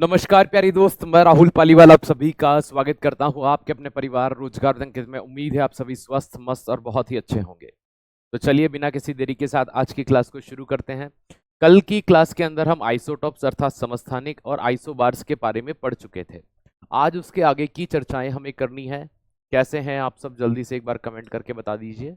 नमस्कार प्यारी दोस्त, मैं राहुल पालीवाल आप सभी का स्वागत करता हूं आपके अपने परिवार रोजगार अंकित में। उम्मीद है आप सभी स्वस्थ मस्त और बहुत ही अच्छे होंगे। तो चलिए बिना किसी देरी के साथ आज की क्लास को शुरू करते हैं। कल की क्लास के अंदर हम आइसोटॉप्स अर्थात समस्थानिक और आइसोबार्स के बारे में पढ़ चुके थे। आज उसके आगे की चर्चाएं हमें करनी है। कैसे हैं आप सब, जल्दी से एक बार कमेंट करके बता दीजिए।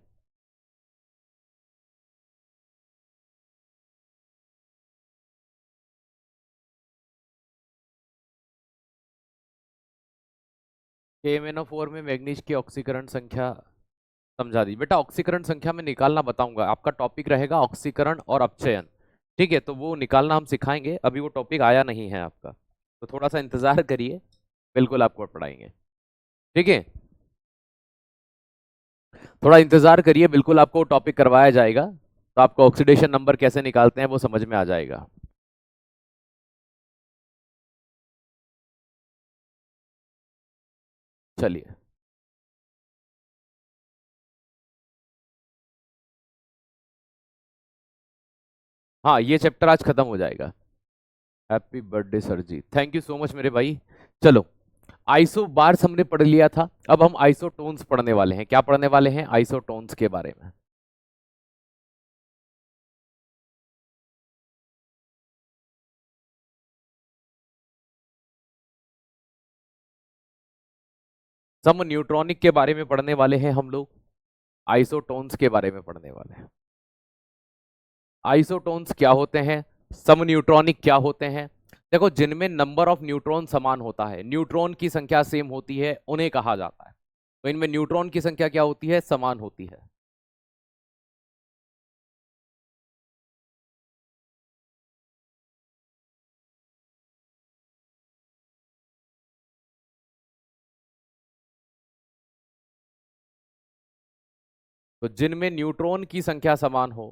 KMnO4 में मैग्नीज की ऑक्सीकरण संख्या समझा दी बेटा। ऑक्सीकरण संख्या में निकालना बताऊंगा, आपका टॉपिक रहेगा ऑक्सीकरण और अपचयन। ठीक है, तो वो निकालना हम सिखाएंगे, अभी वो टॉपिक आया नहीं है आपका, तो थोड़ा सा इंतजार करिए, बिल्कुल आपको पढ़ाएंगे। ठीक है, थोड़ा इंतजार करिए, बिल्कुल आपको टॉपिक करवाया जाएगा, तो आपको ऑक्सीडेशन नंबर कैसे निकालते हैं वो समझ में आ जाएगा। चलिए, हाँ ये चैप्टर आज खत्म हो जाएगा। Happy birthday sir ji, thank you so much मेरे भाई। चलो, आइसो बार्स हमने पढ़ लिया था, अब हम आइसोटोन्स पढ़ने वाले हैं। क्या पढ़ने वाले हैं? आइसोटोन्स के बारे में। सम न्यूट्रॉनिक के बारे में पढ़ने वाले हैं हम लोग, आइसोटोन्स के बारे में पढ़ने वाले हैं। आइसोटोन्स क्या होते हैं, सम न्यूट्रॉनिक क्या होते हैं? देखो, जिनमें नंबर ऑफ न्यूट्रॉन समान होता है, न्यूट्रॉन की संख्या सेम होती है, उन्हें कहा जाता है। तो इनमें न्यूट्रॉन की संख्या क्या होती है? समान होती है। तो जिनमें न्यूट्रॉन की संख्या समान हो,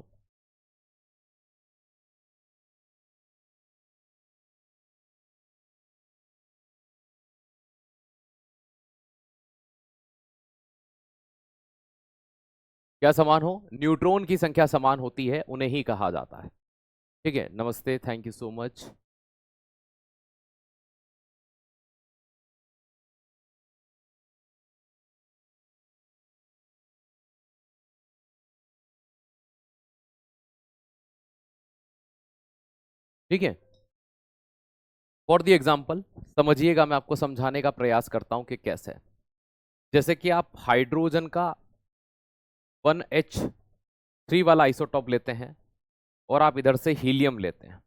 क्या समान हो? न्यूट्रॉन की संख्या समान होती है, उन्हें ही कहा जाता है। ठीक है, नमस्ते, थैंक यू सो मच। ठीक है, फॉर द एग्जाम्पल समझिएगा, मैं आपको समझाने का प्रयास करता हूं कि कैसे। जैसे कि आप हाइड्रोजन का 1H3 वाला आइसोटॉप लेते हैं और आप इधर से हीलियम लेते हैं।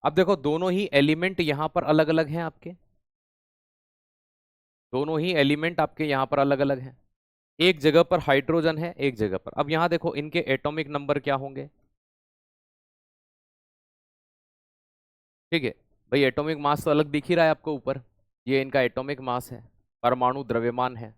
अब देखो, दोनों ही एलिमेंट यहां पर अलग अलग हैं आपके, दोनों ही एलिमेंट आपके यहां पर अलग अलग हैं। एक जगह पर हाइड्रोजन है, एक जगह पर। अब यहां देखो, इनके एटॉमिक नंबर क्या होंगे? ठीक है भाई, एटॉमिक मास तो अलग दिख ही रहा है आपको ऊपर, ये इनका एटॉमिक मास है, परमाणु द्रव्यमान है।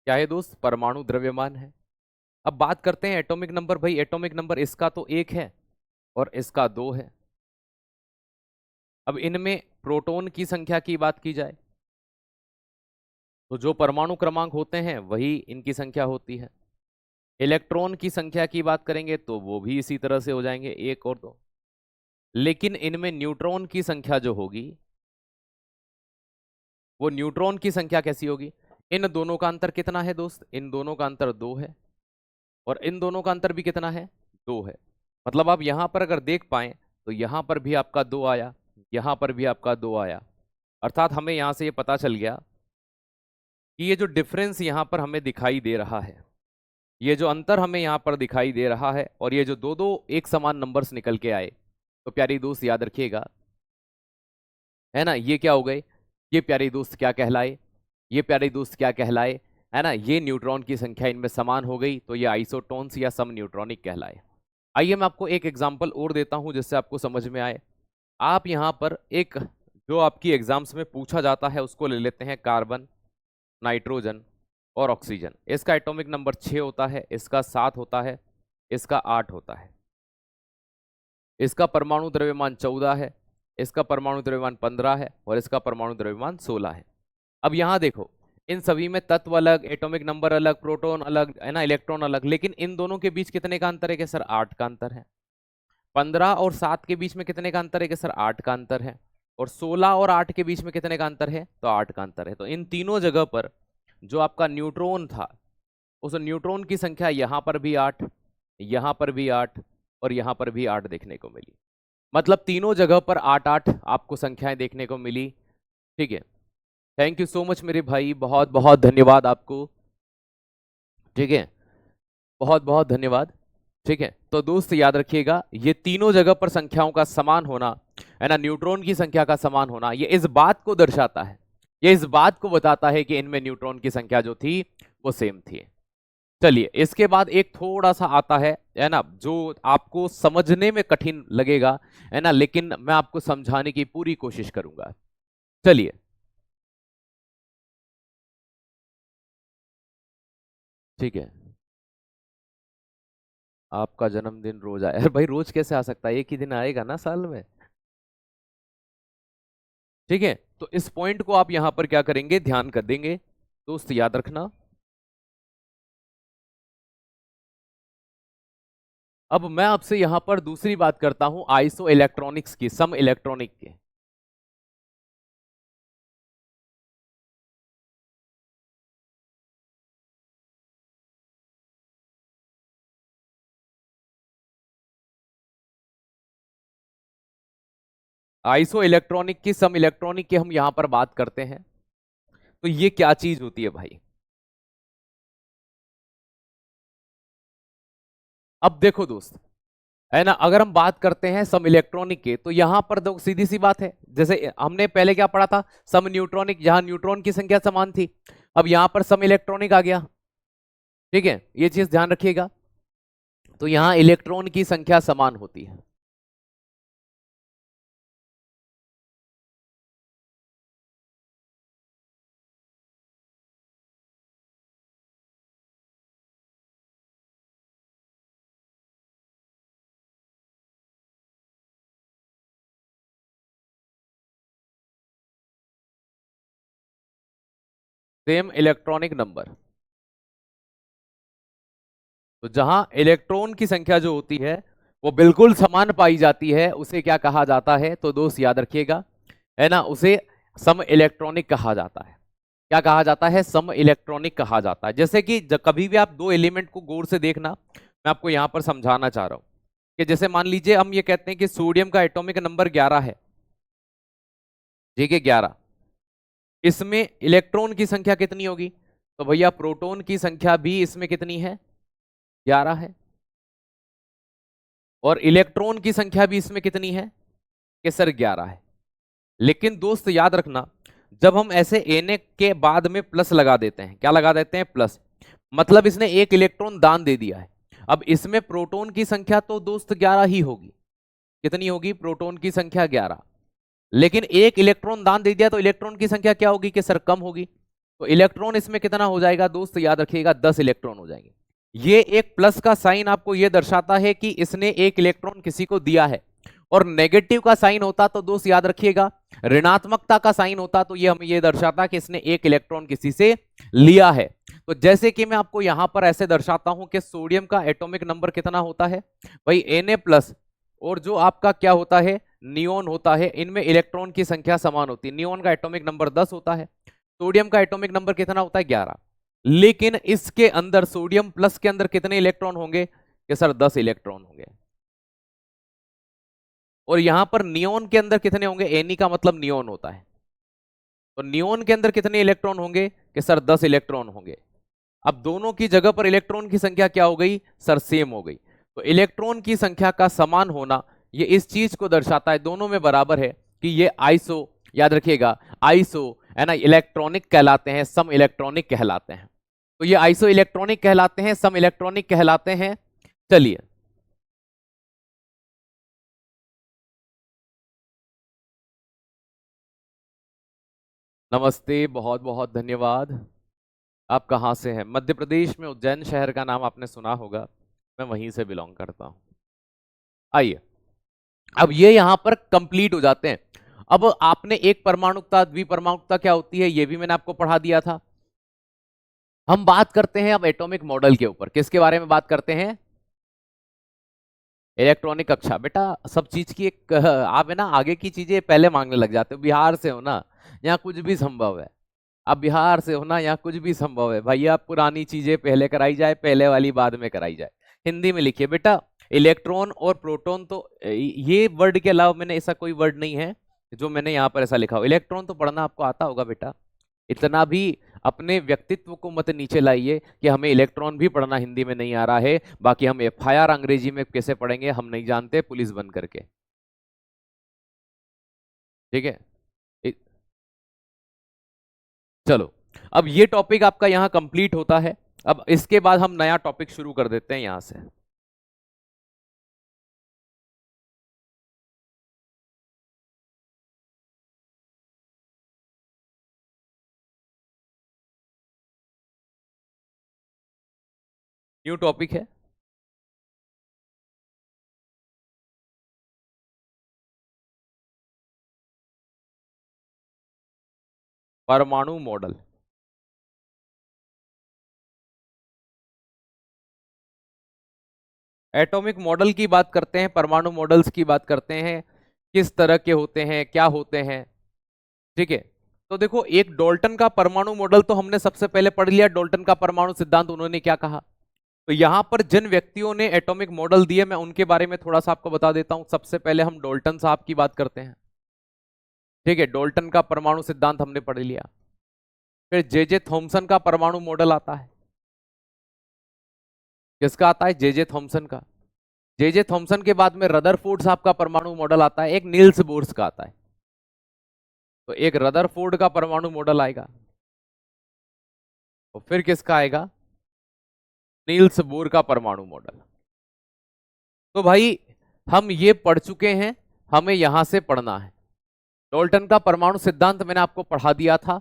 क्या है दोस्त? परमाणु द्रव्यमान है। अब बात करते हैं एटॉमिक नंबर। भाई एटॉमिक नंबर इसका तो 1 है और इसका 2 है। अब इनमें प्रोटॉन की संख्या की बात की जाए तो जो परमाणु क्रमांक होते हैं वही इनकी संख्या होती है। इलेक्ट्रॉन की संख्या की बात करेंगे तो वो भी इसी तरह से हो जाएंगे, 1 और 2। लेकिन इनमें न्यूट्रॉन की संख्या जो होगी, वो न्यूट्रॉन की संख्या कैसी होगी? इन दोनों का अंतर कितना है दोस्त? इन दोनों का अंतर 2 है, और इन दोनों का अंतर भी कितना है? 2 है। मतलब आप यहां पर अगर देख पाए तो यहां पर भी आपका 2 आया, यहां पर भी आपका 2 आया। अर्थात हमें यहां से ये पता चल गया कि ये जो डिफरेंस यहां पर हमें दिखाई दे रहा है, ये जो अंतर हमें यहां पर दिखाई दे रहा है, और ये जो दो दो एक समान नंबर्स निकल के आए, तो प्यारी दोस्त याद रखिएगा, है ना, ये क्या हो गए? ये प्यारी दोस्त क्या कहलाए? ये प्यारी दोस्त क्या कहलाए? है ना, ये न्यूट्रॉन की संख्या इनमें समान हो गई, तो ये आइसोटोन्स या सम न्यूट्रॉनिक कहलाए। आइए मैं आपको एक एग्जांपल और देता हूं जिससे आपको समझ में आए। आप यहां पर एक, जो आपकी एग्जाम्स में पूछा जाता है उसको ले लेते हैं, कार्बन, नाइट्रोजन और ऑक्सीजन। इसका एटॉमिक नंबर 6 होता है, इसका 7 होता है, इसका 8 होता है। इसका परमाणु द्रव्यमान 14 है, इसका परमाणु द्रव्यमान 15 है, और इसका परमाणु द्रव्यमान 16 है। अब यहां देखो, इन सभी में तत्व अलग, एटॉमिक नंबर अलग, प्रोटॉन अलग, है ना, इलेक्ट्रॉन अलग, लेकिन इन दोनों के बीच कितने का अंतर है कि सर 8 का अंतर है। 15 और 7 के बीच में कितने का अंतर है कि सर 8 का अंतर है। और 16 और 8 के बीच में कितने का अंतर है, तो 8 का अंतर है। तो इन तीनों जगह पर जो आपका न्यूट्रॉन था, उस न्यूट्रॉन की संख्या यहां पर भी 8, यहां पर भी 8 और यहां पर भी 8 देखने को मिली। मतलब तीनों जगह पर 8-8 आपको संख्याएं देखने को मिली। ठीक है, थैंक यू सो मच मेरे भाई, बहुत बहुत धन्यवाद आपको। ठीक है, बहुत बहुत धन्यवाद। ठीक है, तो दोस्त याद रखिएगा, ये तीनों जगह पर संख्याओं का समान होना, है ना, न्यूट्रॉन की संख्या का समान होना, ये इस बात को दर्शाता है, ये इस बात को बताता है कि इनमें न्यूट्रॉन की संख्या जो थी वो सेम थी। चलिए, इसके बाद एक थोड़ा सा आता है ना, जो आपको समझने में कठिन लगेगा, है ना, लेकिन मैं आपको समझाने की पूरी कोशिश करूंगा। चलिए, ठीक है, आपका जन्मदिन रोज आया। अरे भाई, रोज कैसे आ सकता है, एक ही दिन आएगा ना साल में। ठीक है, तो इस पॉइंट को आप यहां पर क्या करेंगे, ध्यान कर देंगे। दोस्त याद रखना। अब मैं आपसे यहां पर दूसरी बात करता हूं, आइसो इलेक्ट्रॉनिक्स की, सम इलेक्ट्रॉनिक के। आइसो इलेक्ट्रॉनिक की, सम इलेक्ट्रॉनिक की हम यहां पर बात करते हैं। तो ये क्या चीज होती है भाई। अब देखो दोस्त, है ना, अगर हम बात करते हैं सम इलेक्ट्रॉनिक के, तो यहां पर दो सीधी सी बात है, जैसे हमने पहले क्या पढ़ा था, सम न्यूट्रॉनिक, जहां न्यूट्रॉन की संख्या समान थी। अब यहां पर सम इलेक्ट्रॉनिक आ गया। ठीक है, ये चीज ध्यान रखिएगा। तो यहां इलेक्ट्रॉन की संख्या समान होती है। सेम इलेक्ट्रॉनिक नंबर, तो जहां इलेक्ट्रॉन की संख्या जो होती है वो बिल्कुल समान पाई जाती है, उसे क्या कहा जाता है, तो दोस्त याद रखिएगा, है ना, उसे सम इलेक्ट्रॉनिक कहा जाता है। क्या कहा जाता है, सम इलेक्ट्रॉनिक कहा जाता है। जैसे कि कभी भी आप दो एलिमेंट को गौर से देखना, मैं आपको यहां पर समझाना चाह रहा हूं कि जैसे मान लीजिए हम ये कहते हैं कि सोडियम का एटॉमिक नंबर 11 है। ठीक है, 11, इसमें इलेक्ट्रॉन की संख्या कितनी होगी, तो भैया प्रोटॉन की संख्या भी इसमें कितनी है, 11 है। और इलेक्ट्रॉन की संख्या भी इसमें कितनी है, कि सर 11 है। लेकिन दोस्त याद रखना, जब हम ऐसे Na के बाद में प्लस लगा देते हैं, क्या लगा देते हैं, प्लस, मतलब इसने एक इलेक्ट्रॉन दान दे दिया है। अब इसमें प्रोटॉन की संख्या तो दोस्त 11 ही होगी। कितनी होगी, प्रोटॉन की संख्या 11। लेकिन एक इलेक्ट्रॉन दान दे दिया तो इलेक्ट्रॉन की संख्या क्या होगी, कि सर कम होगी। तो इलेक्ट्रॉन इसमें कितना हो जाएगा दोस्त, याद रखिएगा, 10 इलेक्ट्रॉन हो जाएंगे। ये एक प्लस का साइन आपको यह दर्शाता है कि इसने एक इलेक्ट्रॉन किसी को दिया है। और नेगेटिव का साइन होता तो दोस्त याद रखिएगा, ऋणात्मकता का साइन होता तो ये हमें यह दर्शाता कि इसने एक इलेक्ट्रॉन किसी से लिया है। तो जैसे कि मैं आपको यहां पर ऐसे दर्शाता हूं कि सोडियम का एटॉमिक नंबर कितना होता है भाई, Na+, और जो आपका क्या होता है, नियोन होता है, इनमें इलेक्ट्रॉन की संख्या समान होती है। नियोन का एटॉमिक नंबर 10 होता है, सोडियम का एटॉमिक नंबर कितना होता है, 11। लेकिन इसके अंदर सोडियम प्लस के अंदर कितने इलेक्ट्रॉन होंगे, कि सर 10 इलेक्ट्रॉन होंगे। और यहां पर नियोन के अंदर कितने होंगे, एनी का मतलब नियोन होता है, तो नियोन के अंदर कितने इलेक्ट्रॉन होंगे, कि सर 10 इलेक्ट्रॉन होंगे। अब दोनों की जगह पर इलेक्ट्रॉन की संख्या क्या हो गई, सर सेम हो गई। तो इलेक्ट्रॉन की संख्या का समान होना ये इस चीज को दर्शाता है, दोनों में बराबर है, कि ये आइसो, याद रखिएगा, आइसो, है ना, इलेक्ट्रॉनिक कहलाते हैं, सम इलेक्ट्रॉनिक कहलाते हैं। तो ये आइसो इलेक्ट्रॉनिक कहलाते हैं, सम इलेक्ट्रॉनिक कहलाते हैं। चलिए, नमस्ते, बहुत बहुत धन्यवाद। आप कहाँ से हैं, मध्य प्रदेश में उज्जैन शहर का नाम आपने सुना होगा, मैं वहीं से बिलोंग करता हूँ। आइए, अब ये यहां पर कंप्लीट हो जाते हैं। अब आपने एक परमाणुकता, द्विपरमाणुकता क्या होती है, ये भी मैंने आपको पढ़ा दिया था। हम बात करते हैं अब एटॉमिक मॉडल के ऊपर। किसके बारे में बात करते हैं? इलेक्ट्रॉनिक कक्षा। बेटा सब चीज की एक आप है ना आगे की चीजें पहले मांगने लग जाते हो। बिहार से हो ना, यहाँ कुछ भी संभव है। आप बिहार से हो ना, यहाँ कुछ भी संभव है भैया। पुरानी चीजें पहले कराई जाए, पहले वाली बाद में कराई जाए। हिंदी में लिखिए बेटा। इलेक्ट्रॉन और प्रोटॉन, तो ये वर्ड के अलावा मैंने ऐसा कोई वर्ड नहीं है जो मैंने यहाँ पर ऐसा लिखा हो। इलेक्ट्रॉन तो पढ़ना आपको आता होगा बेटा। इतना भी अपने व्यक्तित्व को मत नीचे लाइए कि हमें इलेक्ट्रॉन भी पढ़ना हिंदी में नहीं आ रहा है, बाकी हम एफआईआर अंग्रेजी में कैसे पढ़ेंगे हम नहीं जानते, पुलिस बन करके। ठीक है। इ- चलो, अब ये टॉपिक आपका यहां कंप्लीट होता है। अब इसके बाद हम नया टॉपिक शुरू कर देते हैं यहां से। न्यू टॉपिक है परमाणु मॉडल। एटॉमिक मॉडल की बात करते हैं, परमाणु मॉडल्स की बात करते हैं, किस तरह के होते हैं, क्या होते हैं। ठीक है। तो देखो, एक डॉल्टन का परमाणु मॉडल तो हमने सबसे पहले पढ़ लिया। डॉल्टन का परमाणु सिद्धांत उन्होंने क्या कहा। तो यहां पर जिन व्यक्तियों ने एटॉमिक मॉडल दिए, मैं उनके बारे में थोड़ा सा आपको बता देता हूं। सबसे पहले हम डॉल्टन साहब की बात करते हैं। ठीक है, डॉल्टन का परमाणु सिद्धांत हमने पढ़ लिया। फिर जे जे थॉमसन का परमाणु मॉडल आता है। किसका आता है? जे जे थॉमसन का। जे जे थॉमसन के बाद में रदरफोर्ड साहब का परमाणु मॉडल आता है, एक नील्स बोर्स का आता है। तो एक रदरफोर्ड का परमाणु मॉडल आएगा, तो फिर किसका आएगा? नील्स बोर का परमाणु मॉडल। तो भाई हम ये पढ़ चुके हैं, हमें यहां से पढ़ना है। डॉल्टन का परमाणु सिद्धांत मैंने आपको पढ़ा दिया था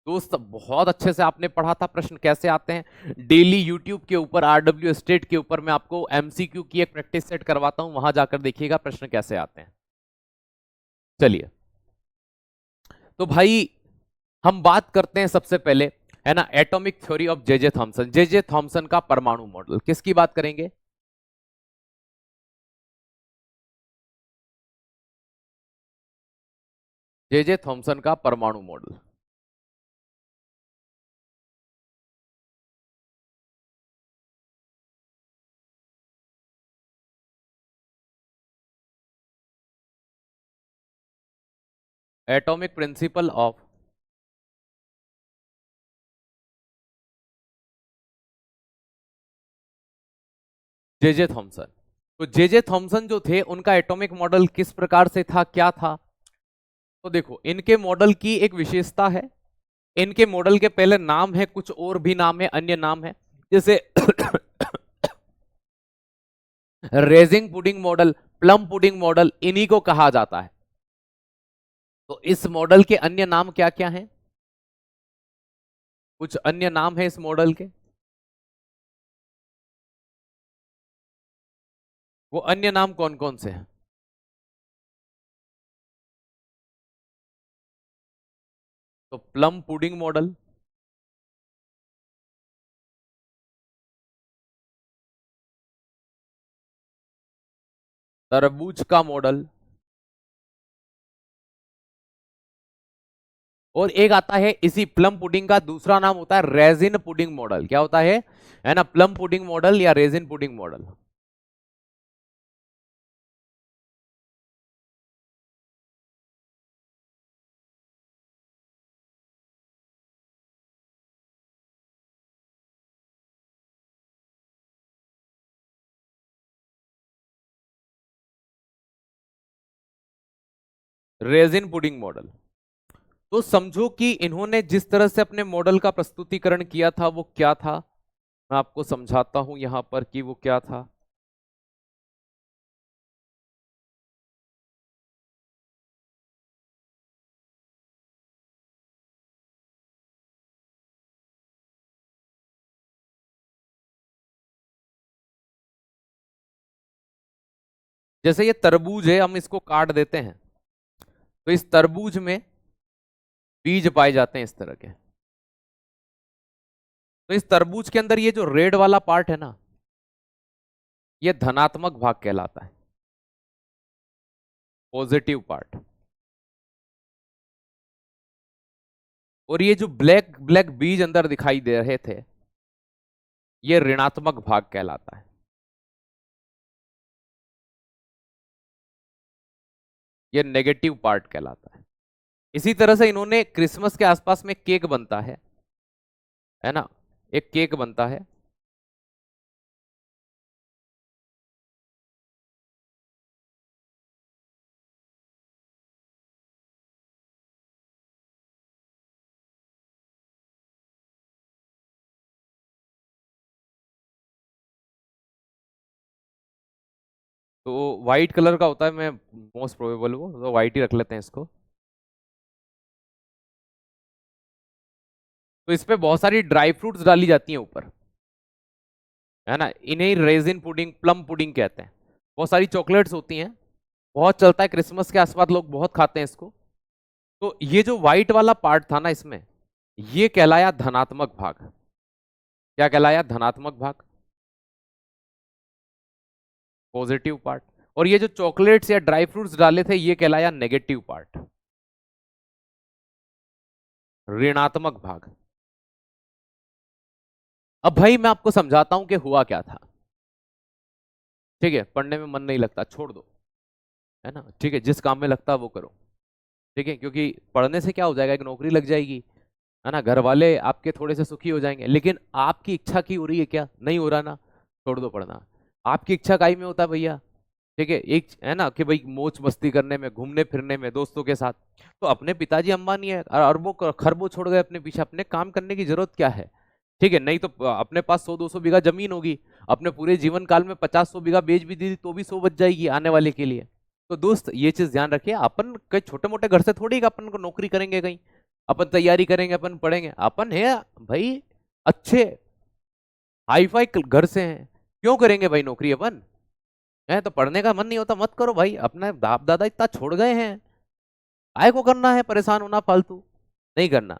दोस्त, बहुत अच्छे से आपने पढ़ा था। प्रश्न कैसे आते हैं डेली यूट्यूब के ऊपर, आरडब्ल्यू स्टेट के ऊपर मैं आपको एमसीक्यू की एक प्रैक्टिस सेट करवाता हूं, वहां जाकर देखिएगा प्रश्न कैसे आते हैं। चलिए, तो भाई हम बात करते हैं सबसे पहले, है ना, atomic theory of J J Thomson. J J Thomson का परमाणु मॉडल, किसकी बात करेंगे? जे जे थॉमसन का परमाणु model. Atomic principle of J J Thomson. तो जे जे थॉमसन जो थे, उनका एटॉमिक मॉडल किस प्रकार से था, क्या था? तो देखो, इनके मॉडल की एक विशेषता है, इनके मॉडल के पहले नाम है, कुछ और भी नाम है, अन्य नाम है, जैसे raising pudding model, plum pudding model, इन्हीं को कहा जाता है। तो इस मॉडल के अन्य नाम क्या क्या हैं? कुछ अन्य नाम है इस मॉडल के, वो अन्य नाम कौन कौन से हैं? तो प्लम पुडिंग मॉडल, तरबूज का मॉडल, और एक आता है इसी प्लम पुडिंग का दूसरा नाम होता है रेजिन पुडिंग मॉडल। क्या होता है ना, प्लम पुडिंग मॉडल या resin pudding model. Resin pudding model. तो समझो कि इन्होंने जिस तरह से अपने मॉडल का प्रस्तुतिकरण किया था वो क्या था, मैं आपको समझाता हूं यहां पर कि वो क्या था। जैसे ये तरबूज है, हम इसको काट देते हैं, तो इस तरबूज में बीज पाए जाते हैं इस तरह के। तो इस तरबूज के अंदर ये जो रेड वाला पार्ट है ना, ये धनात्मक भाग कहलाता है, पॉजिटिव पार्ट। और ये जो ब्लैक ब्लैक बीज अंदर दिखाई दे रहे थे, ये ऋणात्मक भाग कहलाता है, ये नेगेटिव पार्ट कहलाता है। इसी तरह से इन्होंने क्रिसमस के आसपास में केक बनता है ना, एक केक बनता है, तो व्हाइट कलर का होता है, मैं मोस्ट प्रोबेबल वो तो व्हाइट ही रख लेते हैं इसको। तो इस पे बहुत सारी ड्राई फ्रूट्स डाली जाती हैं ऊपर, है ना, इन्हें रेजिन पुडिंग, प्लम पुडिंग कहते हैं। बहुत सारी चॉकलेट्स होती हैं, बहुत चलता है क्रिसमस के आसपास, लोग बहुत खाते हैं इसको। तो ये जो व्हाइट वाला पार्ट था ना इसमें, ये कहलाया धनात्मक भाग। क्या कहलाया? धनात्मक भाग, पॉजिटिव पार्ट। और ये जो चॉकलेट्स या ड्राई फ्रूट्स डाले थे, ये कहलाया नेगेटिव पार्ट, ऋणात्मक भाग। अब भाई मैं आपको समझाता हूं कि हुआ क्या था। ठीक है, पढ़ने में मन नहीं लगता, छोड़ दो, है ना, ठीक है, जिस काम में लगता है वो करो, ठीक है, क्योंकि पढ़ने से क्या हो जाएगा, एक नौकरी लग जाएगी, है ना, घर वाले आपके थोड़े से सुखी हो जाएंगे। लेकिन आपकी इच्छा की हो रही है क्या? नहीं हो रहा ना, छोड़ दो पढ़ना। आपकी इच्छा काई में होता है भैया? ठीक है, एक है ना कि भाई मौज मस्ती करने में, घूमने फिरने में, दोस्तों के साथ। तो अपने पिताजी अंबानी है, अरबों खरबों छोड़ गए अपने पीछे, अपने काम करने की जरूरत क्या है? ठीक है, नहीं तो अपने पास 100-200 बीघा जमीन होगी, अपने पूरे जीवन काल में 50-100 बीघा बेच भी दी तो भी 100 बच जाएगी आने वाले के लिए। तो दोस्त ये चीज ध्यान रखिए, अपन कई छोटे मोटे घर से थोड़ी अपन को नौकरी करेंगे, कहीं अपन तैयारी करेंगे, अपन पढ़ेंगे, अपन है भाई अच्छे हाई फाई घर से हैं, क्यों करेंगे भाई नौकरी अपन? है तो पढ़ने का मन नहीं होता, मत करो भाई, अपने बाप दादा इतना छोड़ गए हैं, आय को करना है परेशान होना फालतू? नहीं करना,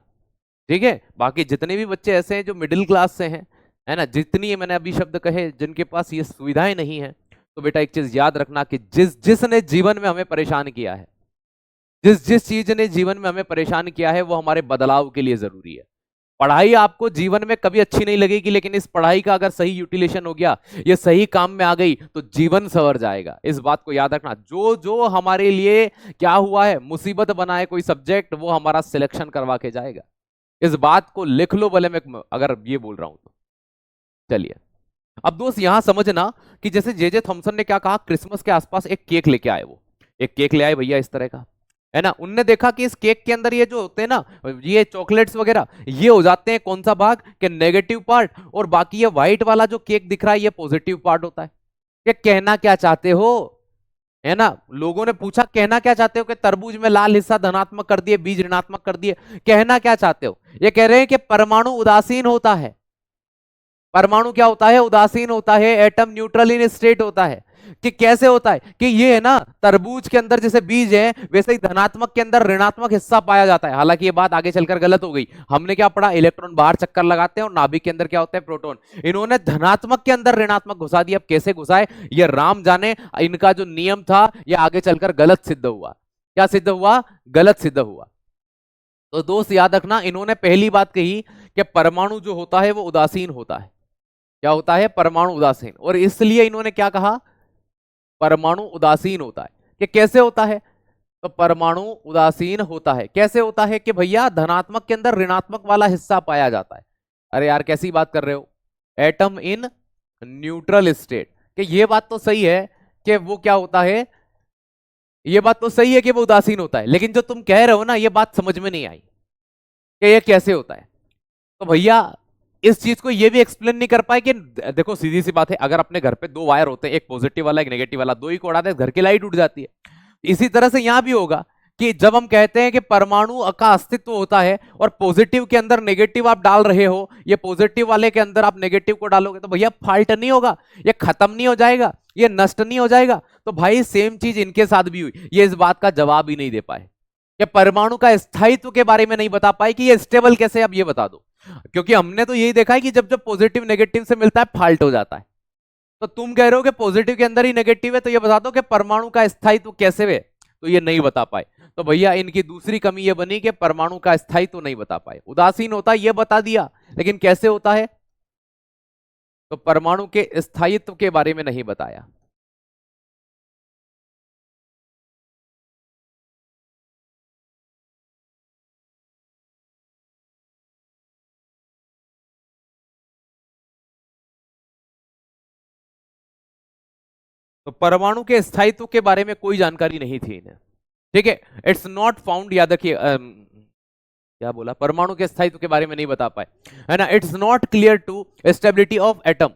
ठीक है। बाकी जितने भी बच्चे ऐसे हैं जो मिडिल क्लास से हैं, है ना, जितनी मैंने अभी शब्द कहे जिनके पास ये सुविधाएं नहीं है, तो बेटा एक चीज याद रखना कि जिसने जीवन में हमें परेशान किया है, जिस चीज ने जीवन में हमें परेशान किया है, वो हमारे बदलाव के लिए जरूरी है। पढ़ाई आपको जीवन में कभी अच्छी नहीं लगेगी, लेकिन इस पढ़ाई का अगर सही यूटिलाइजेशन हो गया, ये सही काम में आ गई, तो जीवन संवर जाएगा। इस बात को याद रखना, जो जो हमारे लिए क्या हुआ है, मुसीबत बना है कोई सब्जेक्ट, वो हमारा सिलेक्शन करवा के जाएगा। इस बात को लिख लो, भले मैं अगर ये बोल रहा हूं तो। चलिए, अब दोस्त यहां समझना कि जैसे जे थॉमसन ने क्या कहा, क्रिसमस के आसपास एक केक लेके आए, वो एक केक ले आए भैया इस तरह का, है ना। उनने देखा कि इस केक के अंदर ये जो होते हैं ना, ये चॉकलेट्स वगैरह, ये हो जाते हैं कौन सा भाग के नेगेटिव पार्ट, और बाकी ये व्हाइट वाला जो केक दिख रहा है, ये पॉजिटिव पार्ट होता है। कि कहना क्या चाहते हो, है ना, लोगों ने पूछा कहना क्या चाहते हो, कि तरबूज में लाल हिस्सा धनात्मक कर दिए, बीज ऋणात्मक कर दिए, कहना क्या चाहते हो? ये कह रहे हैं कि परमाणु उदासीन होता है। परमाणु क्या होता है? उदासीन होता है, एटम न्यूट्रल इन स्टेट होता है। कि कैसे होता है? कि ये है ना, तरबूज के अंदर जैसे बीज है, वैसे ही धनात्मक के अंदर ऋणात्मक हिस्सा पाया जाता है। हालांकि ये बात आगे चलकर गलत हो गई, हमने क्या पढ़ा, इलेक्ट्रॉन बाहर चक्कर लगाते हैं और नाभिक के अंदर क्या होता है, प्रोटॉन। इन्होंने धनात्मक के अंदर ऋणात्मक घुसा दिया। अब कैसे घुसाए ये राम जाने, इनका जो नियम था ये आगे चलकर गलत सिद्ध हुआ। क्या सिद्ध हुआ? गलत सिद्ध हुआ। तो दोस्त याद रखना, इन्होंने पहली बात कही कि परमाणु जो होता है वो उदासीन होता है। क्या होता है? परमाणु उदासीन। और इसलिए इन्होंने क्या कहा, परमाणु उदासीन होता है। कि कैसे होता है? तो परमाणु उदासीन होता है, कैसे होता है? कि भैया धनात्मक के अंदर ऋणात्मक वाला हिस्सा पाया जाता है। अरे यार कैसी बात कर रहे हो, एटम इन न्यूट्रल स्टेट। कि ये बात तो सही है कि वो क्या होता है, ये बात तो सही है कि वो उदासीन होता है, लेकिन जो तुम कह रहे हो ना, ये बात समझ में नहीं आई कि ये कैसे होता है। तो भैया इस चीज को ये भी एक्सप्लेन नहीं कर पाए कि देखो सीधी सी बात है, अगर अपने घर पे दो वायर होते हैं, एक पॉजिटिव वाला एक नेगेटिव वाला, दो ही को उड़ाते हैं, घर की लाइट उड़ जाती है। इसी तरह से यहां भी होगा कि जब हम कहते हैं कि परमाणु का अस्तित्व होता है और पॉजिटिव के अंदर नेगेटिव आप डाल रहे हो, ये पॉजिटिव वाले के अंदर आप नेगेटिव को डालोगे, तो भैया फॉल्ट नहीं होगा, ये खत्म नहीं हो जाएगा, ये नष्ट नहीं हो जाएगा। तो भाई सेम चीज इनके साथ भी हुई। ये इस बात का जवाब ही नहीं दे पाए कि परमाणु का स्थायित्व के बारे में नहीं बता पाए कि ये स्टेबल कैसे, अब ये बता दो। क्योंकि हमने तो यही देखा है कि जब जब पॉजिटिव नेगेटिव से मिलता है फाल्ट हो जाता है। तो तुम कह रहे हो कि पॉजिटिव के अंदर ही नेगेटिव है, तो ये बता दो कि परमाणु का स्थायित्व कैसे है, तो ये नहीं बता पाए। तो भैया इनकी दूसरी कमी ये बनी कि परमाणु का स्थायित्व नहीं बता पाए। उदासीन होता है ये बता दिया, लेकिन कैसे होता है, तो परमाणु के स्थायित्व के बारे में नहीं बताया। तो परमाणु के स्थायित्व के बारे में कोई जानकारी नहीं थी इन्हें, ठीक है। इट्स नॉट फाउंड, याद रखिए क्या बोला, परमाणु के स्थायित्व के बारे में नहीं बता पाए, है ना। It's not clear to stability of atom.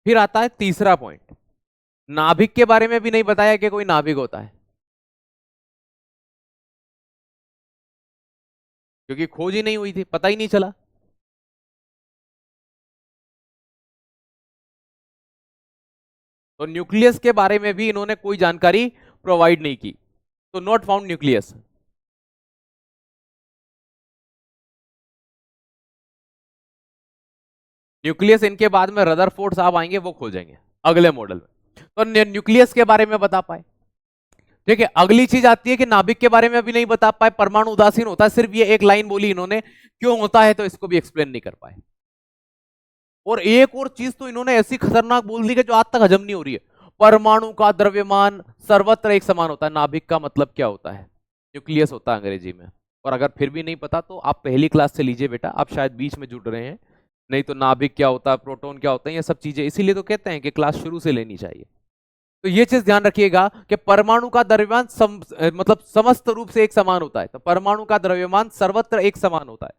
फिर आता है तीसरा पॉइंट, नाभिक के बारे में भी नहीं बताया कि कोई नाभिक होता है, क्योंकि खोज ही नहीं हुई थी, पता ही नहीं चला। तो न्यूक्लियस के बारे में भी इन्होंने कोई जानकारी प्रोवाइड नहीं की, तो नॉट फाउंड न्यूक्लियस। न्यूक्लियस इनके बाद में रदरफोर्ड साहब आएंगे, वो खोजेंगे अगले मॉडल में। तो न्यूक्लियस के बारे में बता पाए, ठीक है। अगली चीज आती है कि नाभिक के बारे में भी नहीं बता पाए, परमाणु उदासीन होता है, सिर्फ ये एक लाइन बोली इन्होंने, क्यों होता है तो इसको भी एक्सप्लेन नहीं कर पाए। और एक और चीज तो इन्होंने ऐसी खतरनाक बोल दी कि जो आज तक हजम नहीं हो रही है, परमाणु का द्रव्यमान सर्वत्र एक समान होता है। नाभिक का मतलब क्या होता है, न्यूक्लियस होता है अंग्रेजी में। और अगर फिर भी नहीं पता तो आप पहली क्लास से लीजिए बेटा, आप शायद बीच में जुड़ रहे हैं, नहीं तो नाभिक क्या होता है, प्रोटॉन क्या होता है, ये सब चीजें इसीलिए तो कहते हैं कि क्लास शुरू से लेनी चाहिए। तो ये चीज ध्यान रखिएगा कि परमाणु का द्रव्यमान मतलब समस्त रूप से एक समान होता है। तो परमाणु का द्रव्यमान सर्वत्र एक समान होता है।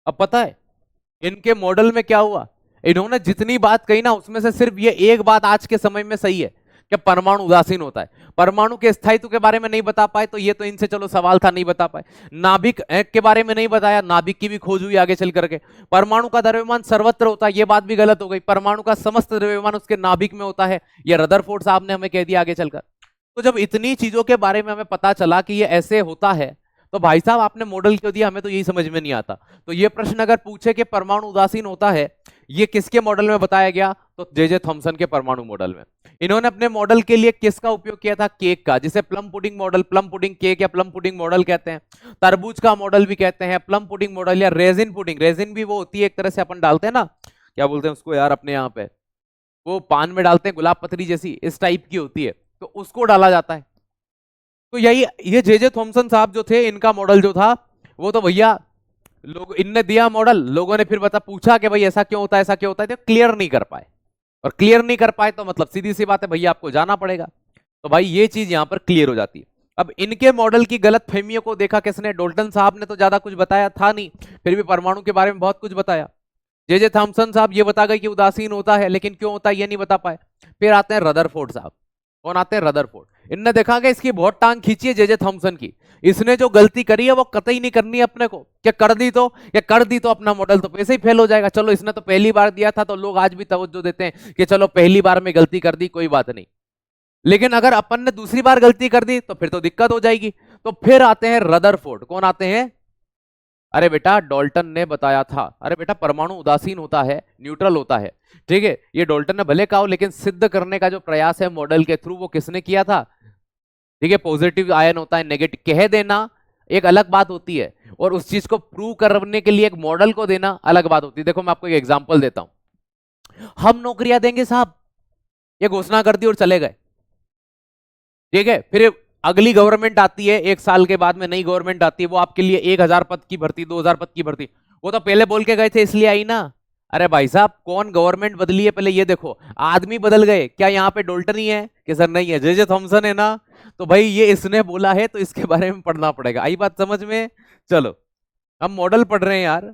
अब पता है इनके मॉडल में क्या हुआ, इन्होंने जितनी बात कही ना उसमें से सिर्फ ये एक बात आज के समय में सही है कि परमाणु उदासीन होता है। परमाणु के स्थायित्व के बारे में नहीं बता पाए, तो ये तो इनसे चलो सवाल था, नहीं बता पाए। नाभिक के बारे में नहीं बताया, नाभिक की भी खोज हुई आगे चल करके। परमाणु का द्रव्यमान सर्वत्र होता है, ये बात भी गलत हो गई। परमाणु का समस्त द्रव्यमान उसके नाभिक में होता है, ये रदरफोर्ड साहब ने हमें कह दिया आगे चलकर। तो जब इतनी चीजों के बारे में हमें पता चला कि ये ऐसे होता है, तो भाई साहब आपने मॉडल क्यों दिया, हमें तो यही समझ में नहीं आता। तो ये प्रश्न अगर पूछे कि परमाणु उदासीन होता है, ये किसके मॉडल में बताया गया, तो जे थॉमसन के परमाणु मॉडल में। इन्होंने अपने मॉडल के लिए किसका उपयोग किया था, केक का, जिसे plum pudding model, plum pudding cake या प्लम पुडिंग मॉडल कहते हैं। तरबूज का मॉडल भी कहते हैं, प्लम पुडिंग मॉडल या रेजिन पुडिंग। रेजिन भी वो होती है एक तरह से अपन डालते हैं ना, क्या बोलते हैं उसको यार अपने यहाँ पे, वो पान में डालते हैं, गुलाब पत्री जैसी इस टाइप की होती है, तो उसको डाला जाता है। तो यही ये जे थॉमसन साहब जो थे, इनका मॉडल जो था वो तो भैया लोग, इनने दिया मॉडल, लोगों ने फिर बता पूछा कि भाई ऐसा क्यों होता है, ऐसा क्यों होता है, तो क्लियर नहीं कर पाए। और क्लियर नहीं कर पाए तो मतलब सीधी सी बात है भैया आपको जाना पड़ेगा। तो भाई ये चीज यहां पर क्लियर हो जाती है। अब इनके मॉडल की गलत फहमियों को देखा किसने, डोल्टन साहब ने तो ज्यादा कुछ बताया था नहीं, फिर भी परमाणु के बारे में बहुत कुछ बताया। जे थॉमसन साहब ये बता गए कि उदासीन होता है, लेकिन क्यों होता है ये नहीं बता पाए। फिर आते हैं रदरफोर्ड साहब। कौन आते हैं, रदरफोर्ड। इनने देखा कि इसकी बहुत टांग खींची है जे थॉमसन की, इसने जो गलती करी है वो कतई नहीं करनी है अपने को, क्या कर दी तो, क्या कर दी तो अपना मॉडल तो वैसे ही फेल हो जाएगा। चलो इसने तो पहली बार दिया था, तो लोग आज भी तवज्जो देते हैं कि चलो पहली बार में गलती कर दी कोई बात नहीं, लेकिन अगर अपन ने दूसरी बार गलती कर दी तो फिर तो दिक्कत हो जाएगी। तो फिर आते हैं रदरफोर्ड। कौन आते हैं, अरे बेटा डाल्टन ने बताया था, अरे बेटा परमाणु उदासीन होता है, न्यूट्रल होता है, ठीक है। ये डाल्टन ने भले कहा हो, लेकिन सिद्ध करने का जो प्रयास है मॉडल के थ्रू वो किसने किया था, ठीक है। पॉजिटिव आयन होता है, नेगेटिव कह देना एक अलग बात होती है, और उस चीज को प्रूव करने के लिए एक मॉडल को देना अलग बात होती है। देखो मैं आपको एक एग्जांपल देता हूं, हम नौकरियां देंगे साहब, ये घोषणा कर दी और चले गए, ठीक है। फिर अगली गवर्नमेंट आती है, एक साल के बाद में नई गवर्नमेंट आती है, वो आपके लिए 1000 पद की भर्ती, 2000 पद की भर्ती, वो तो पहले बोल के गए थे इसलिए आई ना। अरे भाई साहब कौन गवर्नमेंट बदली है पहले ये देखो, आदमी बदल गए, क्या यहाँ पे डोल्टन ही है कि सर नहीं है, जे थॉमसन है ना। तो भाई ये इसने बोला है तो इसके बारे में पढ़ना पड़ेगा, आई बात समझ में। चलो हम मॉडल पढ़ रहे हैं यार।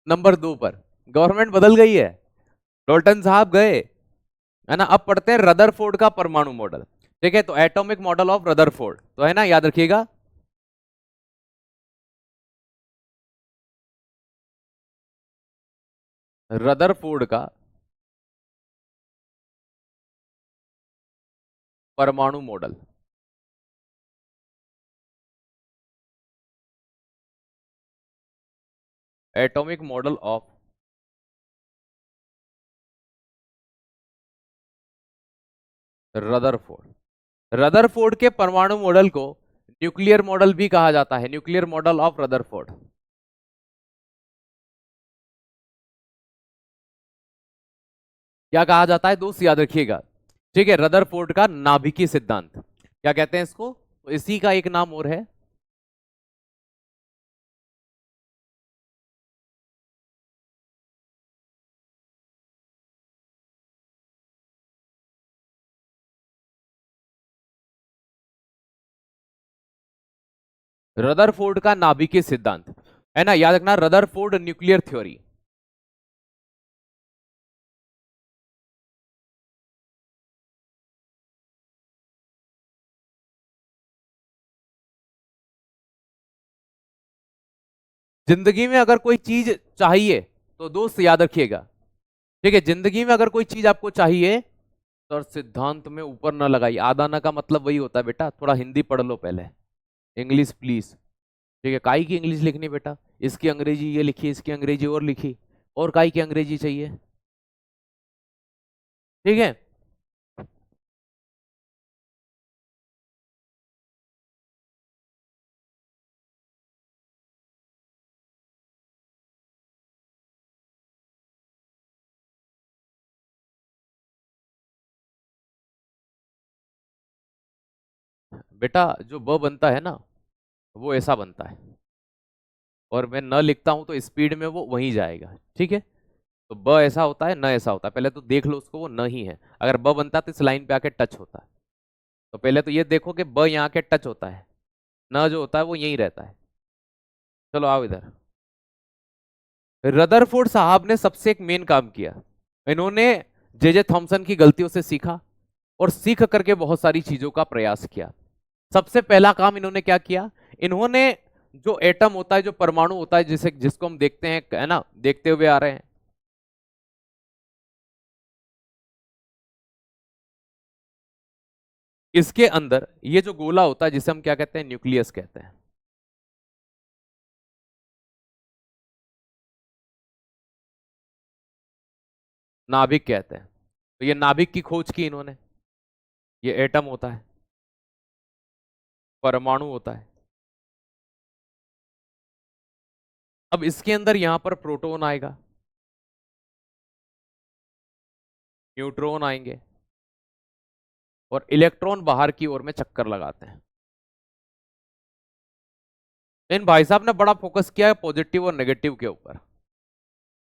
नंबर 2 पर गवर्नमेंट बदल गई है, डॉल्टन साहब गए, है ना। अब पढ़ते हैं रदरफोर्ड का परमाणु मॉडल। ठीक है, तो एटॉमिक मॉडल ऑफ रदरफोर्ड, तो है ना, याद रखिएगा। रदरफोर्ड का परमाणु model. Atomic model of Rutherford. Rutherford के परमाणु मॉडल को न्यूक्लियर मॉडल भी कहा जाता है, न्यूक्लियर मॉडल ऑफ रदरफोर्ड। क्या कहा जाता है दोस्त, याद रखिएगा। ठीक है, रदरफोर्ड का नाभिकीय सिद्धांत, क्या कहते हैं इसको, तो इसी का एक नाम और है रदरफोर्ड का नाभिकीय सिद्धांत, है ना, याद रखना, रदरफोर्ड न्यूक्लियर थ्योरी। जिंदगी में अगर कोई चीज चाहिए तो दोस्त याद रखिएगा, ठीक है, जिंदगी में अगर कोई चीज आपको चाहिए तो सिद्धांत में ऊपर ना लगाइए। आधा ना का मतलब वही होता है बेटा, थोड़ा हिंदी पढ़ लो पहले, इंग्लिश प्लीज। ठीक है, काई की इंग्लिश लिखनी बेटा, इसकी अंग्रेजी ये लिखी, इसकी अंग्रेजी और लिखी, और काई की अंग्रेजी चाहिए। ठीक है, बेटा जो ब बनता है ना वो ऐसा बनता है, और मैं न लिखता हूं तो स्पीड में वो वहीं जाएगा। ठीक है, तो ब ऐसा होता है, न ऐसा होता है, पहले तो देख लो उसको, वो न ही है। अगर ब बनता तो इस लाइन पे आके टच होता है, तो पहले तो ये देखो कि ब यहाँ के टच होता है, न जो होता है वो यहीं रहता है। चलो आओ इधर। रदरफोर्ड साहब ने सबसे एक मेन काम किया, इन्होंने जे थॉमसन की गलतियों से सीखा, और सीख करके बहुत सारी चीजों का प्रयास किया। सबसे पहला काम इन्होंने क्या किया, इन्होंने जो एटम होता है, जो परमाणु होता है, जिसे जिसको हम देखते हैं, है ना, देखते हुए आ रहे हैं, इसके अंदर ये जो गोला होता है जिसे हम क्या कहते हैं, न्यूक्लियस कहते हैं, नाभिक कहते हैं। तो ये नाभिक की खोज की इन्होंने। ये एटम होता है, परमाणु होता है। अब इसके अंदर यहां पर प्रोटॉन आएगा, न्यूट्रॉन आएंगे, और इलेक्ट्रॉन बाहर की ओर में चक्कर लगाते हैं। इन भाई साहब ने बड़ा फोकस किया है पॉजिटिव और नेगेटिव के ऊपर।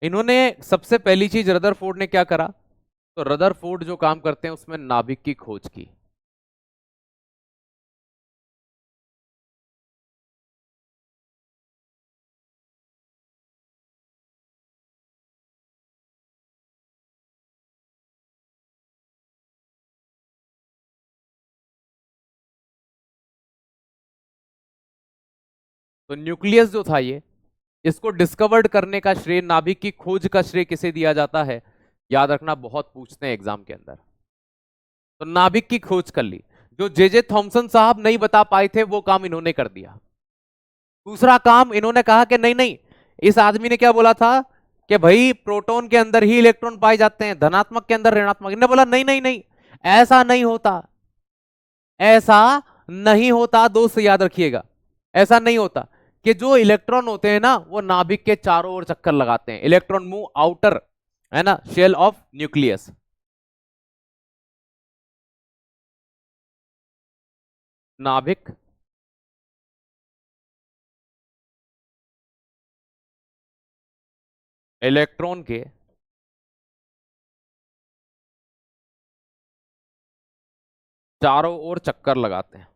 इन्होंने सबसे पहली चीज रदरफोर्ड ने क्या करा, तो रदरफोर्ड जो काम करते हैं उसमें नाभिक की खोज की। तो न्यूक्लियस जो था ये, इसको डिस्कवर्ड करने का श्रेय, नाभिक की खोज का श्रेय किसे दिया जाता है, याद रखना, बहुत पूछते हैं एग्जाम के अंदर। तो नाभिक की खोज कर ली, जो जे थॉमसन साहब नहीं बता पाए थे वो काम इन्होंने कर दिया। दूसरा काम इन्होंने कहा कि नहीं नहीं, इस आदमी ने क्या बोला था कि भाई प्रोटॉन के अंदर ही इलेक्ट्रॉन पाए जाते हैं, धनात्मक के अंदर ऋणात्मक। इन्होंने बोला नहीं नहीं नहीं, ऐसा नहीं होता, ऐसा नहीं होता दोस्त, याद रखिएगा, ऐसा नहीं होता कि जो इलेक्ट्रॉन होते हैं ना वो नाभिक के चारों ओर चक्कर लगाते हैं, इलेक्ट्रॉन मूव आउटर, है ना, शेल ऑफ न्यूक्लियस। नाभिक इलेक्ट्रॉन के चारों ओर चक्कर लगाते हैं।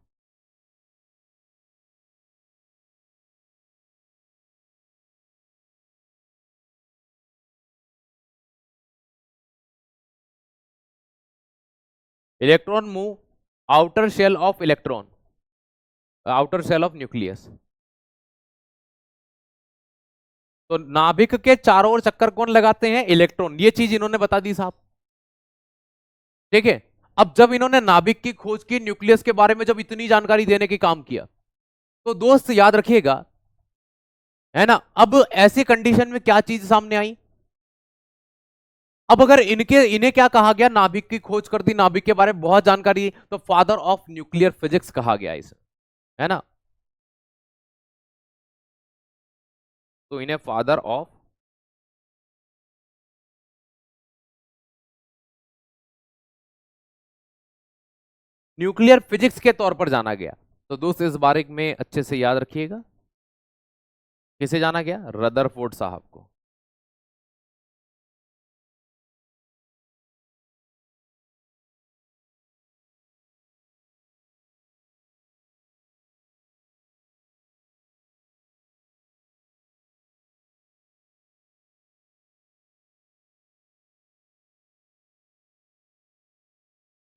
Electron move outer shell of electron, outer shell of nucleus. तो नाभिक के चारों ओर चक्कर कौन लगाते हैं? इलेक्ट्रॉन। ये चीज इन्होंने बता दी साहब, ठीक है। अब जब इन्होंने नाभिक की खोज की, न्यूक्लियस के बारे में जब इतनी जानकारी देने की काम किया, तो दोस्त याद रखिएगा, है ना, अब ऐसी कंडीशन में क्या चीज सामने आई? अब अगर इन्हें क्या कहा गया? नाभिक की खोज कर दी, नाभिक के बारे में बहुत जानकारी, तो फादर ऑफ न्यूक्लियर फिजिक्स कहा गया इसे, है ना। तो इन्हें फादर ऑफ न्यूक्लियर फिजिक्स के तौर पर जाना गया। तो दोस्त इस बारे में अच्छे से याद रखिएगा, किसे जाना गया? रदरफोर्ड साहब को।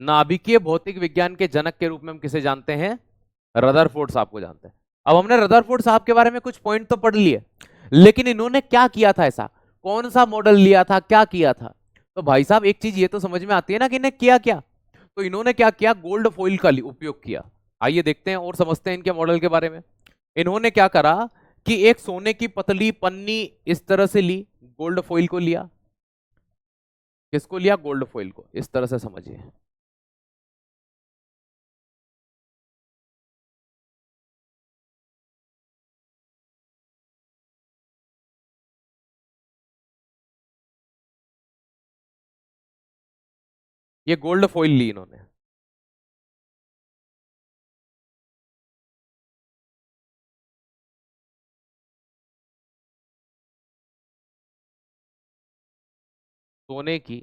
नाभिकीय भौतिक विज्ञान के जनक के रूप में हम किसे जानते हैं? रदरफोर्ड साहब को जानते हैं। अब हमने रदरफोर्ड साहब के बारे में कुछ पॉइंट तो पढ़ लिए, लेकिन इन्होंने क्या किया था? ऐसा कौन सा मॉडल लिया था, क्या किया था? तो भाई साहब एक चीज ये तो समझ में आती है ना कि इन्हें किया क्या। तो इन्होंने क्या किया? गोल्ड फॉइल का उपयोग किया। आइए देखते हैं और समझते हैं इनके मॉडल के बारे में। इन्होंने क्या करा कि एक सोने की पतली पन्नी इस तरह से ली, गोल्ड फॉइल को लिया। किसको लिया? गोल्ड फॉइल को। इस तरह से समझिए, ये गोल्ड फॉइल ली इन्होंने। सोने की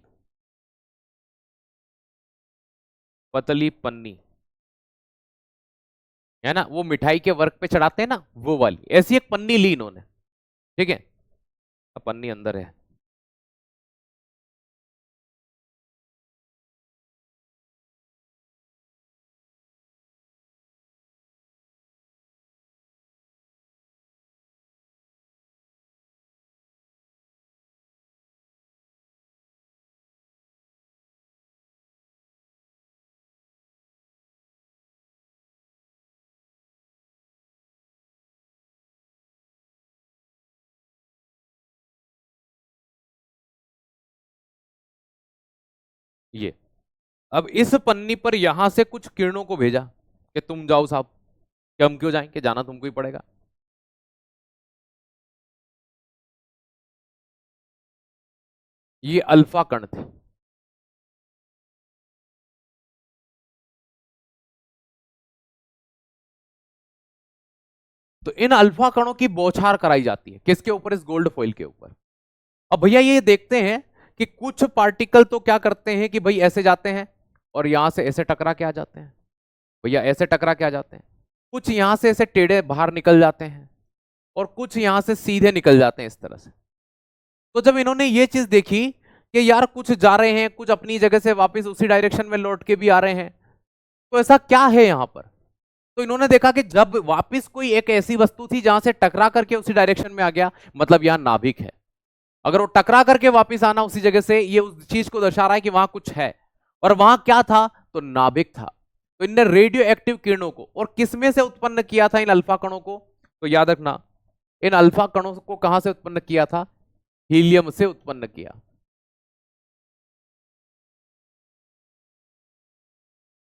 पतली पन्नी, है ना, वो मिठाई के वर्क पे चढ़ाते हैं ना, वो वाली ऐसी एक पन्नी ली इन्होंने, ठीक है। अब पन्नी अंदर है। ये अब इस पन्नी पर यहां से कुछ किरणों को भेजा कि तुम जाओ साहब। कि हम क्यों जाएंगे? जाना तुमको ही पड़ेगा। ये अल्फा कण थे। तो इन अल्फा कणों की बौछार कराई जाती है किसके ऊपर? इस गोल्ड फॉइल के ऊपर। अब भैया ये देखते हैं कि कुछ पार्टिकल तो क्या करते हैं कि भाई ऐसे जाते हैं और यहां से ऐसे टकरा के आ जाते हैं। भैया ऐसे टकरा के आ जाते हैं, कुछ यहां से ऐसे टेढ़े बाहर निकल जाते हैं, और कुछ यहां से सीधे निकल जाते हैं इस तरह से। तो जब इन्होंने ये चीज देखी कि यार कुछ जा रहे हैं, कुछ अपनी जगह से वापस उसी डायरेक्शन में लौट के भी आ रहे हैं, तो ऐसा क्या है यहां पर? तो इन्होंने देखा कि जब वापस कोई एक ऐसी वस्तु थी जहां से टकरा करके उसी डायरेक्शन में आ गया, मतलब यहां नाभिक है। अगर वो टकरा करके वापस आना उसी जगह से, ये उस चीज को दर्शा रहा है कि वहां कुछ है। और वहां क्या था? तो नाभिक था। तो इनने रेडियो एक्टिव किरणों को और किसमें से उत्पन्न किया था? इन अल्फा कणों को। तो याद रखना, इन अल्फा कणों को कहां से उत्पन्न किया था? हीलियम से उत्पन्न किया।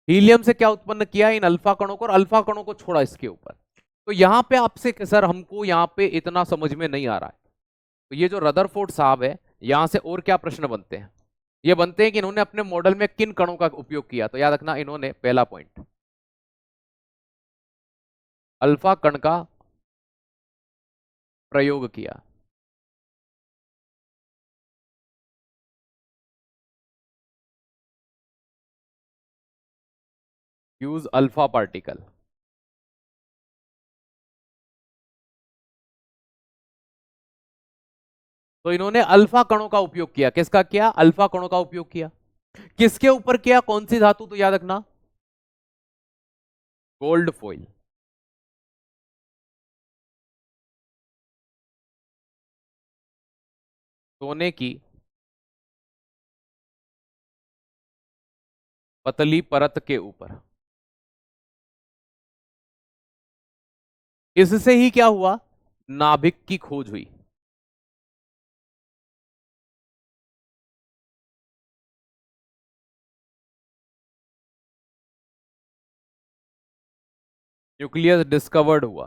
हीलियम से क्या उत्पन्न किया? इन अल्फा कणों को, और अल्फा कणों को छोड़ा इसके ऊपर। तो यहां पे आपसे सर हमको यहां पे इतना समझ में नहीं आ रहा है। तो ये जो रदरफोर्ड साहब है, यहां से और क्या प्रश्न बनते हैं? ये बनते हैं कि इन्होंने अपने मॉडल में किन कणों का उपयोग किया। तो याद रखना, इन्होंने पहला पॉइंट अल्फा कण का प्रयोग किया। Use alpha particle. तो इन्होंने अल्फा कणों का उपयोग किया। किसका किया? अल्फा कणों का उपयोग किया। किसके ऊपर किया, कौन सी धातु, तो याद रखना गोल्ड फॉइल। सोने की पतली परत के ऊपर। इससे ही क्या हुआ, नाभिक की खोज हुई। न्यूक्लियस डिस्कवर्ड हुआ।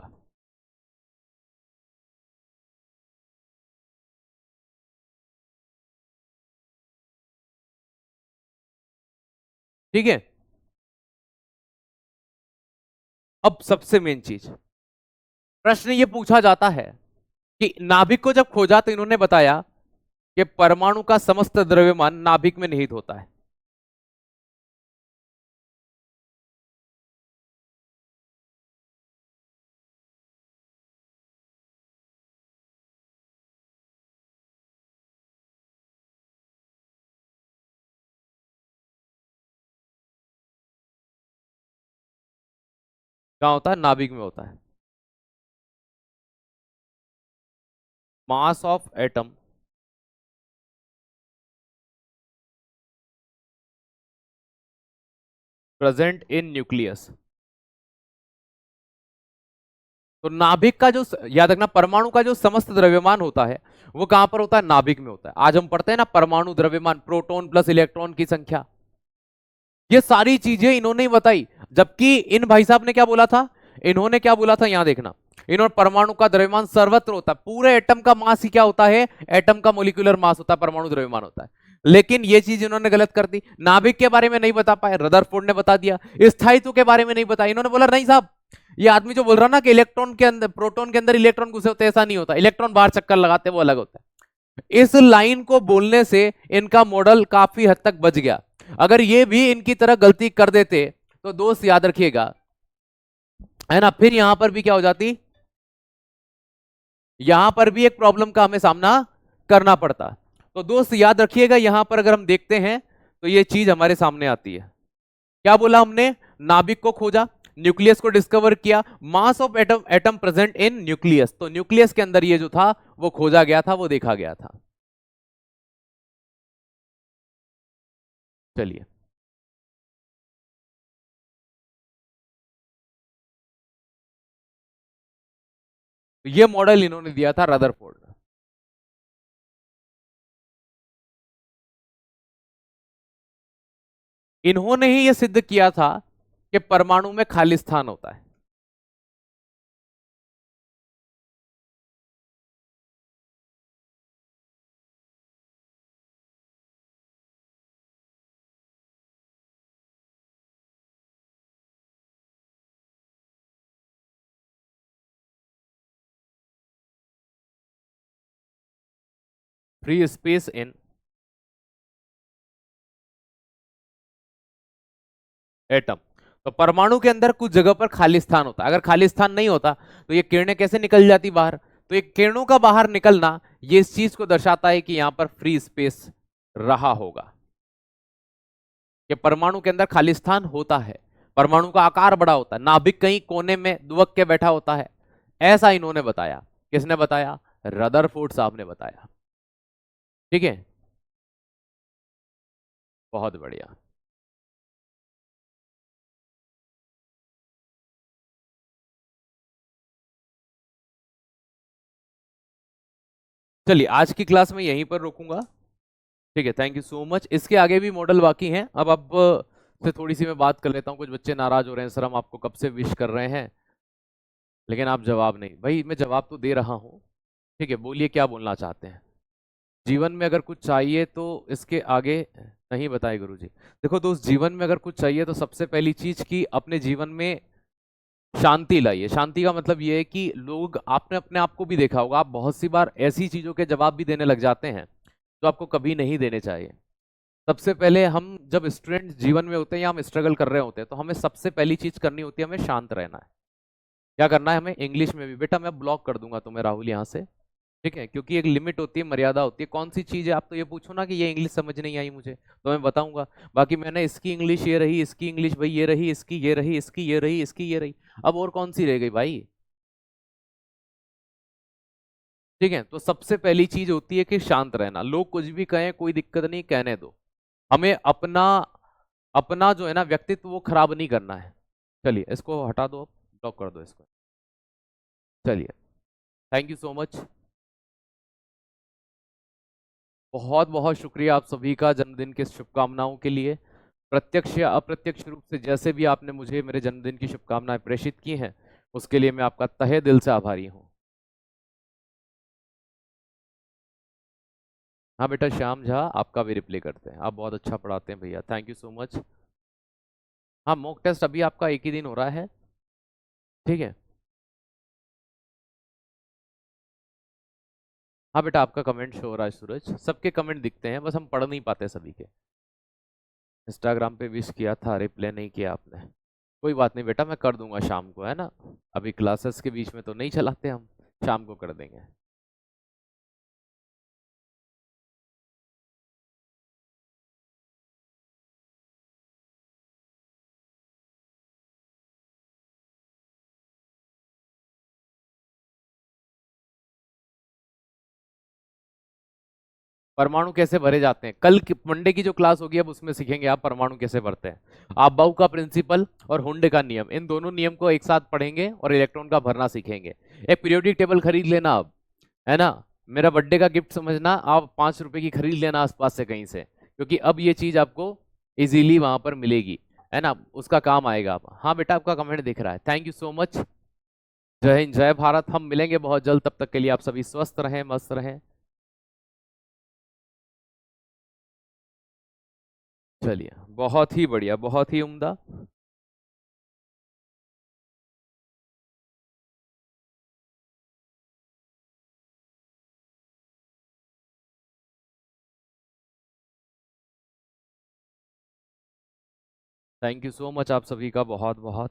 ठीक है। अब सबसे मेन चीज, प्रश्न ये पूछा जाता है कि नाभिक को जब खोजा तो इन्होंने बताया कि परमाणु का समस्त द्रव्यमान नाभिक में निहित होता है। कहां होता है, नाभिक में होता है। Mass of atom present in nucleus. तो नाभिक का जो, याद रखना, परमाणु का जो समस्त द्रव्यमान होता है वो कहां पर होता है, नाभिक में होता है। आज हम पढ़ते हैं ना परमाणु द्रव्यमान, प्रोटॉन प्लस इलेक्ट्रॉन की संख्या, ये सारी चीजें इन्होंने ही बताई। जबकि इन भाई साहब ने क्या बोला था, इन्होंने क्या बोला था, यहां देखना, इन्होंने परमाणु का द्रव्यमान सर्वत्र होता है, पूरे एटम का मास ही क्या होता है, एटम का मोलिकुलर मास होता है, परमाणु द्रव्यमान होता है। लेकिन ये चीज इन्होंने गलत कर दी, नाभिक के बारे में नहीं बता पाए, रदरफोर्ड ने बता दिया। स्थायित्व के बारे में नहीं बताया, इन्होंने बोला नहीं साहब, ये आदमी जो बोल रहा ना कि इलेक्ट्रॉन के अंदर, प्रोटॉन के अंदर इलेक्ट्रॉन घुसे होते, ऐसा नहीं होता, इलेक्ट्रॉन बाहर चक्कर लगाते वो अलग होता है। इस लाइन को बोलने से इनका मॉडल काफी हद तक बच गया। अगर ये भी इनकी तरह गलती कर देते तो दोस्त याद रखिएगा, है ना, फिर यहां पर भी क्या हो जाती, यहां पर भी एक प्रॉब्लम का हमें सामना करना पड़ता। तो दोस्त याद रखिएगा, यहां पर अगर हम देखते हैं तो ये चीज हमारे सामने आती है। क्या बोला हमने, नाभिक को खोजा, न्यूक्लियस को डिस्कवर किया, mass of atom, atom present in nucleus, तो न्यूक्लियस के अंदर ये जो था वो खोजा गया था, वो देखा गया था। चलिए, तो ये मॉडल इन्होंने दिया था रदरफोर्ड। इन्होंने ही ये सिद्ध किया था कि परमाणु में खाली स्थान होता है। फ्री स्पेस इन एटम, तो परमाणु के अंदर कुछ जगह पर खाली स्थान होता है। अगर खाली स्थान नहीं होता तो ये किरणें कैसे निकल जाती बाहर, तो ये किरणों का बाहर निकलना ये इस चीज को दर्शाता है कि यहां पर फ्री स्पेस रहा होगा, कि परमाणु के अंदर खाली स्थान होता है, परमाणु का आकार बड़ा होता है, नाभिक कहीं कोने में दुबक के बैठा होता है। ऐसा इन्होंने बताया। किसने बताया, रदरफोर्ड साहब ने बताया। ठीक है, बहुत बढ़िया। चलिए, आज की क्लास में यहीं पर रोकूंगा। ठीक है, थैंक यू सो मच। इसके आगे भी मॉडल बाकी हैं। अब से थोड़ी सी मैं बात कर लेता हूँ। कुछ बच्चे नाराज हो रहे हैं, सर हम आपको कब से विश कर रहे हैं लेकिन आप जवाब नहीं। भाई मैं जवाब तो दे रहा हूँ, ठीक है, बोलिए क्या बोलना चाहते हैं। जीवन में अगर कुछ चाहिए तो इसके आगे नहीं बताए गुरुजी। देखो दोस्त, जीवन में अगर कुछ चाहिए तो सबसे पहली चीज की अपने जीवन में शांति लाइए। शांति का मतलब ये है कि लोग, आपने अपने आप को भी देखा होगा, आप बहुत सी बार ऐसी चीजों के जवाब भी देने लग जाते हैं जो आपको कभी नहीं देने चाहिए। सबसे पहले हम जब स्टूडेंट जीवन में होते हैं या हम स्ट्रगल कर रहे होते हैं तो हमें सबसे पहली चीज करनी होती है, हमें शांत रहना है। क्या करना है हमें, इंग्लिश में भी, बेटा मैं ब्लॉक कर दूंगा तुम्हें राहुल यहाँ से, ठीक है, क्योंकि एक लिमिट होती है, मर्यादा होती है। कौन सी चीज है, आप तो ये पूछो ना कि ये इंग्लिश समझ नहीं आई मुझे, तो मैं बताऊंगा। बाकी मैंने इसकी इंग्लिश ये रही, इसकी इंग्लिश भाई ये रही, इसकी ये रही, इसकी ये रही, इसकी ये रही, अब और कौन सी रह गई भाई। ठीक है, तो सबसे पहली चीज होती है कि शांत रहना। लोग कुछ भी कहें कोई दिक्कत नहीं, कहने दो। हमें अपना अपना जो है ना व्यक्तित्व वो खराब नहीं करना है। चलिए इसको हटा दो, अब ब्लॉक कर दो इसको। चलिए, थैंक यू सो मच। बहुत बहुत शुक्रिया आप सभी का जन्मदिन की शुभकामनाओं के लिए। प्रत्यक्ष या अप्रत्यक्ष रूप से जैसे भी आपने मुझे मेरे जन्मदिन की शुभकामनाएं प्रेषित की हैं, उसके लिए मैं आपका तहे दिल से आभारी हूँ। हाँ बेटा श्याम झा, आपका भी रिप्लाई करते हैं, आप बहुत अच्छा पढ़ाते हैं भैया, थैंक यू सो मच। हाँ, मॉक टेस्ट अभी आपका एक ही दिन हो रहा है। ठीक है। हाँ बेटा, आपका कमेंट शो हो रहा है सूरज, सबके कमेंट दिखते हैं, बस हम पढ़ नहीं पाते सभी के। इंस्टाग्राम पे विश किया था, रिप्लाई नहीं किया आपने। कोई बात नहीं बेटा, मैं कर दूंगा शाम को, है ना। अभी क्लासेस के बीच में तो नहीं चलाते हम, शाम को कर देंगे। परमाणु कैसे भरे जाते हैं, कल की मंडे की जो क्लास होगी अब उसमें सीखेंगे आप परमाणु कैसे भरते हैं। आप बाउ का प्रिंसिपल और हुंडे का नियम, इन दोनों नियम को एक साथ पढ़ेंगे और इलेक्ट्रॉन का भरना सीखेंगे। एक पीरियोडिक टेबल खरीद लेना अब, है ना। मेरा बर्थडे का गिफ्ट समझना, आप 5 रुपए की खरीद लेना आसपास से कहीं से, क्योंकि अब ये चीज आपको इजीली वहां पर मिलेगी, है ना, उसका काम आएगा। आप हाँ बेटा, आपका कमेंट दिख रहा है, थैंक यू सो मच। जय हिंद जय भारत, हम मिलेंगे बहुत जल्द, तब तक के लिए आप सभी स्वस्थ रहें, मस्त रहें। चलिए, बहुत ही बढ़िया, बहुत ही उम्दा। थैंक यू सो मच आप सभी का बहुत बहुत।